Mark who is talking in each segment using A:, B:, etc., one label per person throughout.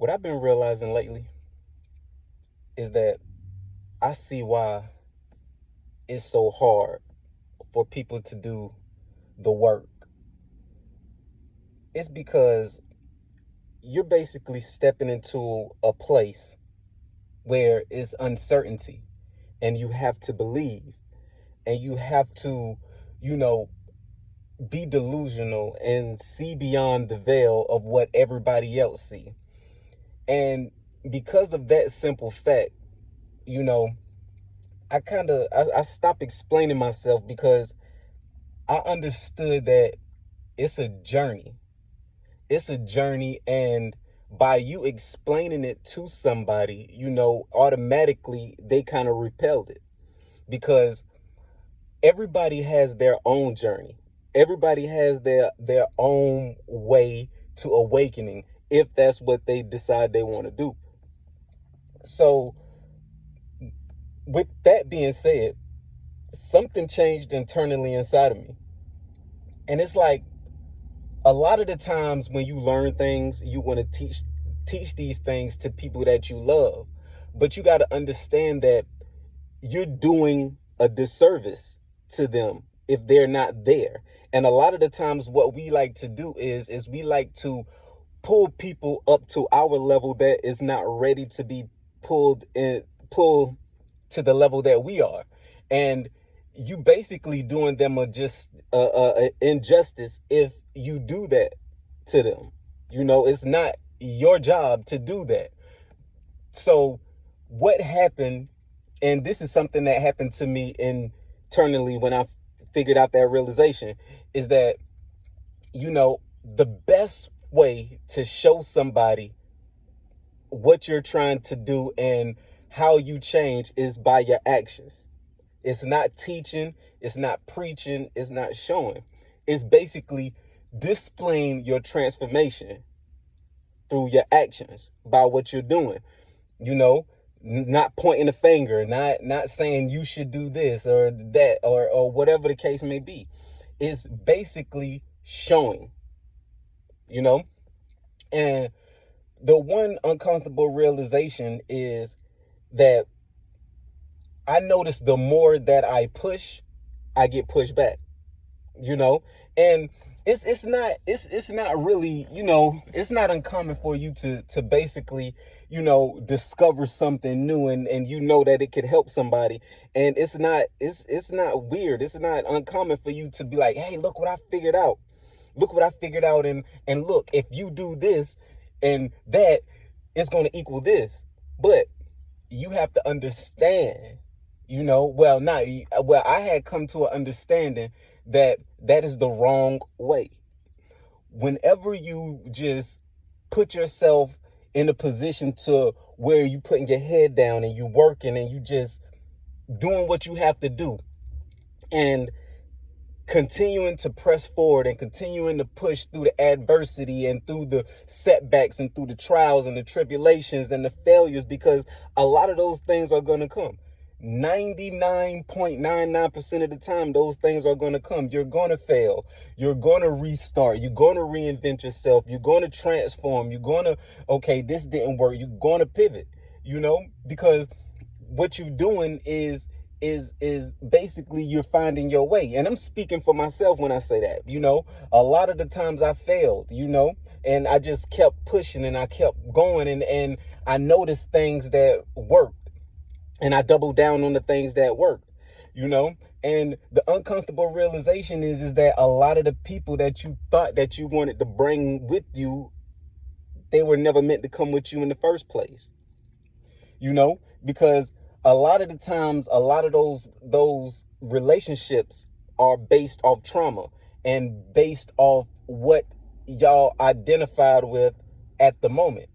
A: What I've been realizing lately is that I see why it's so hard for people to do the work. It's because you're basically stepping into a place where it's uncertainty and you have to believe and you have to, you know, be delusional and see beyond the veil of what everybody else see. And because of that simple fact, you know, I stopped explaining myself because I understood that it's a journey. It's a journey, and by you explaining it to somebody, automatically they kind of repelled it because everybody has their own journey. Everybody has their own way to awakening if that's what they decide they want to do. So, with that being said, something changed internally inside of me. And it's like a lot of the times when you learn things, you want to teach these things to people that you love. But you got to understand that you're doing a disservice to them if they're not there. And a lot of the times what we like to do is we like to pull people up to our level that is not ready to be pulled to the level that we are. And you basically doing them a injustice if you do that to them. It's not your job to do that. So what happened, and this is something that happened to me internally when I figured out that realization, is that, the best way to show somebody what you're trying to do and how you change is by your actions. It's not teaching, it's not preaching, it's not showing. It's basically displaying your transformation through your actions by what you're doing. Not pointing a finger, not saying you should do this or that or whatever the case may be. It's basically showing, and the one uncomfortable realization is that I notice the more that I push, I get pushed back, and it's not really, it's not uncommon for you to basically, discover something new and that it could help somebody. And it's not weird. It's not uncommon for you to be like, hey, look what I figured out. Look what I figured out. And look, if you do this and that, it's going to equal this. But you have to understand, I had come to an understanding that is the wrong way. Whenever you just put yourself in a position to where you putting your head down and you working and you just doing what you have to do and continuing to press forward and continuing to push through the adversity and through the setbacks and through the trials and the tribulations and the failures, because a lot of those things are going to come. 99.99% of the time, those things are going to come. You're going to fail. You're going to restart. You're going to reinvent yourself. You're going to transform. You're going to, okay, this didn't work. You're going to pivot, because what you're doing is basically you're finding your way. And I'm speaking for myself when I say that. A lot of the times I failed, and I just kept pushing and I kept going, and I noticed things that worked. And I doubled down on the things that worked, and the uncomfortable realization is that a lot of the people that you thought that you wanted to bring with you, they were never meant to come with you in the first place, because a lot of the times, a lot of those relationships are based off trauma and based off what y'all identified with at the moment.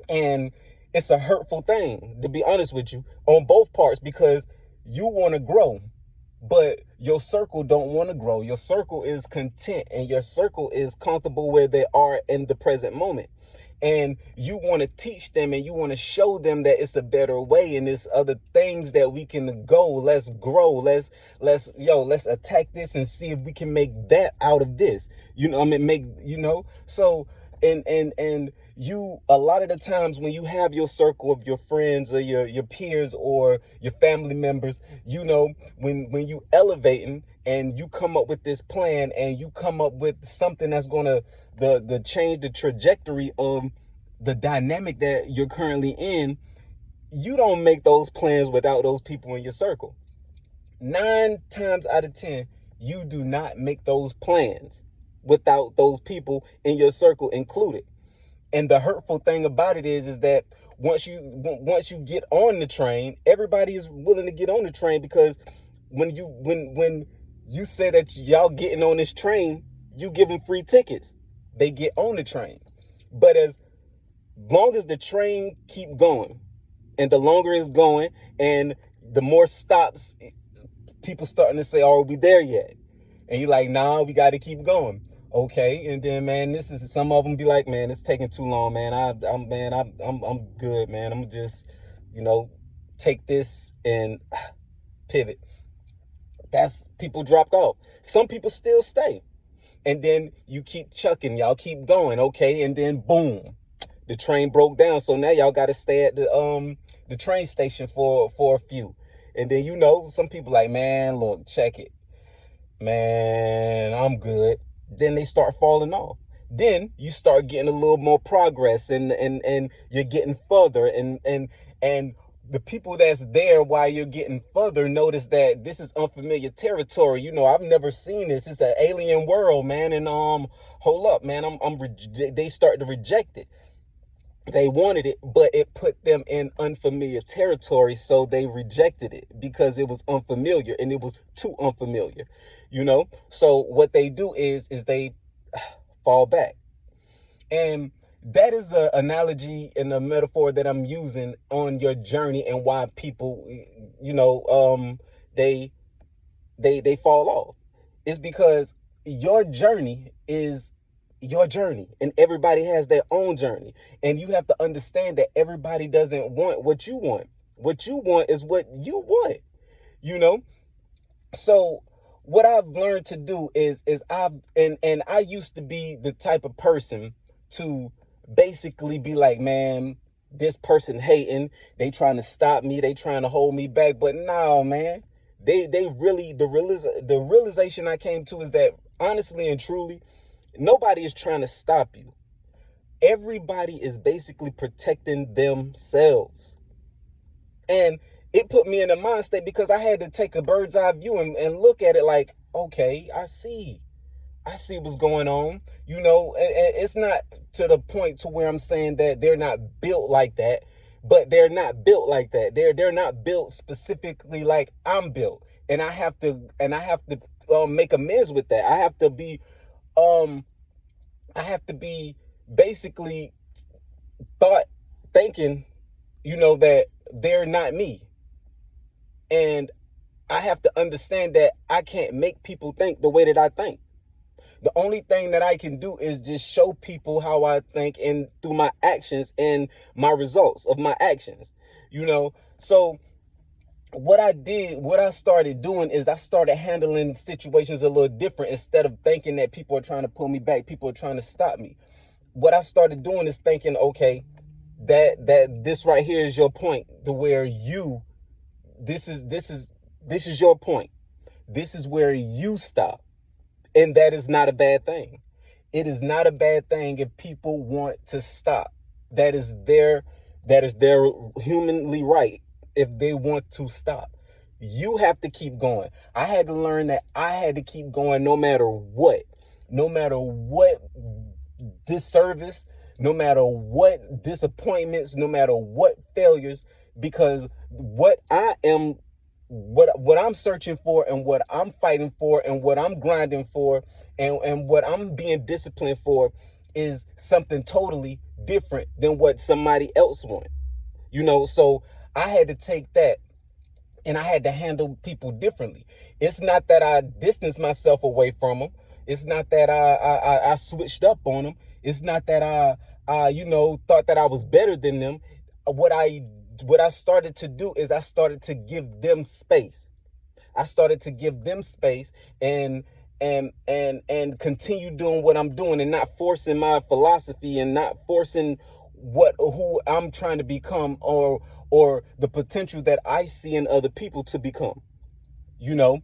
A: And it's a hurtful thing, to be honest with you, on both parts, because you want to grow, but your circle don't want to grow. Your circle is content and your circle is comfortable where they are in the present moment. And you want to teach them and you want to show them that it's a better way and there's other things that we can go. Let's grow. Let's attack this and see if we can make that out of this. So and you, a lot of the times when you have your circle of your friends or your peers or your family members, when you elevating and you come up with this plan and you come up with something that's going to the change the trajectory of the dynamic that you're currently in, you don't make those plans without those people in your circle. 9 times out of 10, you do not make those plans without those people in your circle included. And the hurtful thing about it is that once you get on the train, everybody is willing to get on the train, because when you say that y'all getting on this train, you give them free tickets. They get on the train. But as long as the train keep going, and the longer it's going, and the more stops, people starting to say, "Oh, are we there yet?" And you're like, "Nah, we got to keep going." Okay, and then, man, some of them be like, "Man, it's taking too long, man. I'm good, man. I'm just, take this and pivot." That's people dropped off. Some people still stay, and then you keep chucking, y'all keep going, okay, and then boom, the train broke down. So now y'all got to stay at the train station for a few, and then some people like, "Man, look, check it, man, I'm good." Then they start falling off. Then you start getting a little more progress, and you're getting further, and the people that's there while you're getting further notice that this is unfamiliar territory. I've never seen this. It's an alien world, man. And hold up, man. They start to reject it. They wanted it, but it put them in unfamiliar territory, so they rejected it because it was unfamiliar, and it was too unfamiliar, So what they do is they fall back. And that is an analogy and a metaphor that I'm using on your journey, and why people, they fall off. It's because your journey is your journey, and everybody has their own journey, and you have to understand that everybody doesn't want what you want. What you want is what you want, so what I've learned to do is I used to be the type of person to basically be like, "Man, this person hating, they trying to stop me, they trying to hold me back." But no, man, they really, the realization I came to is that, honestly and truly, nobody is trying to stop you. Everybody is basically protecting themselves. And it put me in a mind state, because I had to take a bird's eye view and look at it like, okay, I see what's going on. It's not to the point to where I'm saying that they're not built like that, but they're not built like that. They're not built specifically like I'm built. And I have to make amends with that. I have to be basically thinking, that they're not me. And I have to understand that I can't make people think the way that I think. The only thing that I can do is just show people how I think, and through my actions and my results of my actions, So what I started doing is I started handling situations a little different. Instead of thinking that people are trying to pull me back, people are trying to stop me, what I started doing is thinking, okay, that this right here is your point, to where this is your point. This is where you stop. And that is not a bad thing. It is not a bad thing if people want to stop. That is their humanly right if they want to stop. You have to keep going. I had to learn that I had to keep going no matter what. No matter what disservice, no matter what disappointments, no matter what failures, because what I'm searching for, and what I'm fighting for, and what I'm grinding for, and what I'm being disciplined for is something totally different than what somebody else wants. So I had to take that, and I had to handle people differently. It's not that I distanced myself away from them. It's not that I switched up on them. It's not that I thought that I was better than them. What I started to do is I started to give them space. I started to give them space, and and continue doing what I'm doing and not forcing my philosophy and not forcing who I'm trying to become or the potential that I see in other people to become. You know,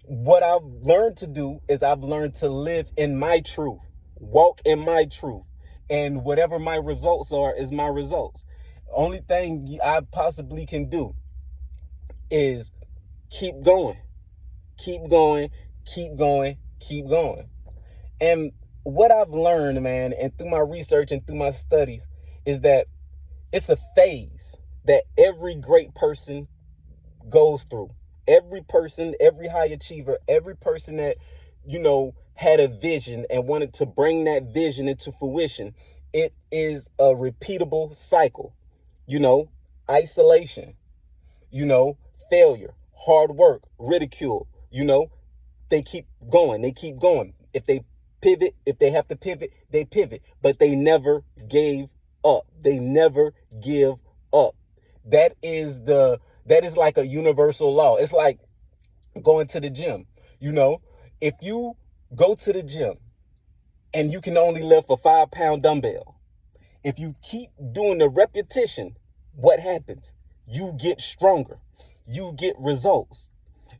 A: what I've learned to do is I've learned to live in my truth, walk in my truth, and whatever my results are is my results. Only thing I possibly can do is keep going, keep going, keep going, keep going. And what I've learned, man, and through my research and through my studies, is that it's a phase that every great person goes through. Every person, every high achiever, every person that, had a vision and wanted to bring that vision into fruition, it is a repeatable cycle. Isolation, failure, hard work, ridicule, they keep going. They keep going. If they pivot, if they have to pivot, they pivot. But they never gave up. They never give up. That is like a universal law. It's like going to the gym. If you go to the gym and you can only lift a 5-pound dumbbell, if you keep doing the repetition, what happens? You get stronger. You get results.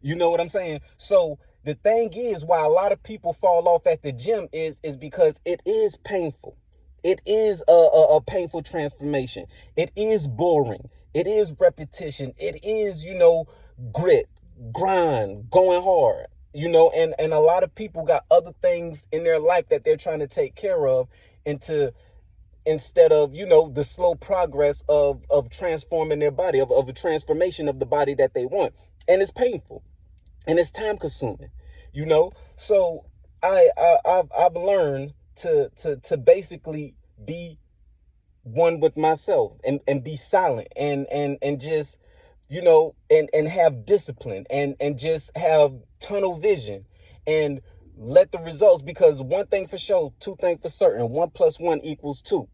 A: You know what I'm saying? So the thing is, why a lot of people fall off at the gym is because it is painful. It is a painful transformation. It is boring. It is repetition. It is, grit, grind, going hard, and a lot of people got other things in their life that they're trying to take care of instead of, the slow progress of transforming their body, of a transformation of the body that they want. And it's painful and it's time consuming, So I've learned to basically be one with myself and be silent and just, and have discipline and just have tunnel vision and let the results, because one thing for sure, two things for certain, 1 + 1 = 2.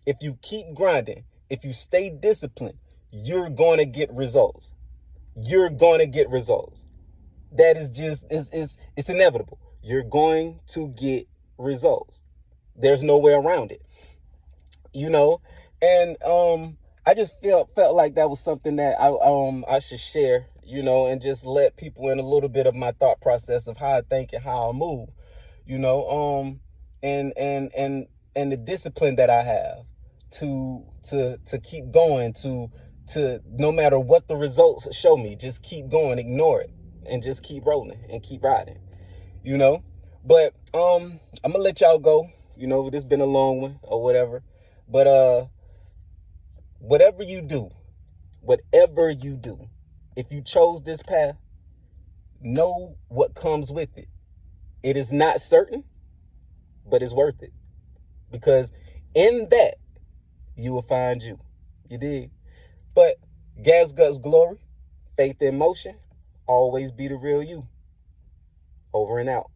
A: If you keep grinding, if you stay disciplined, you're going to get results. You're going to get results. That is just, it's inevitable. You're going to get results. There's no way around it. And I just felt like that was something that I should share, and just let people in a little bit of my thought process of how I think and how I move, and the discipline that I have to keep going, to no matter what the results show me, just keep going, ignore it, and just keep rolling and keep riding, But I'm gonna let y'all go. This has been a long one or whatever. But whatever you do, if you chose this path, know what comes with it. It is not certain, but it's worth it. Because in that, you will find you. You dig? But gas, guts, glory, faith in motion, always be the real you. Over and out.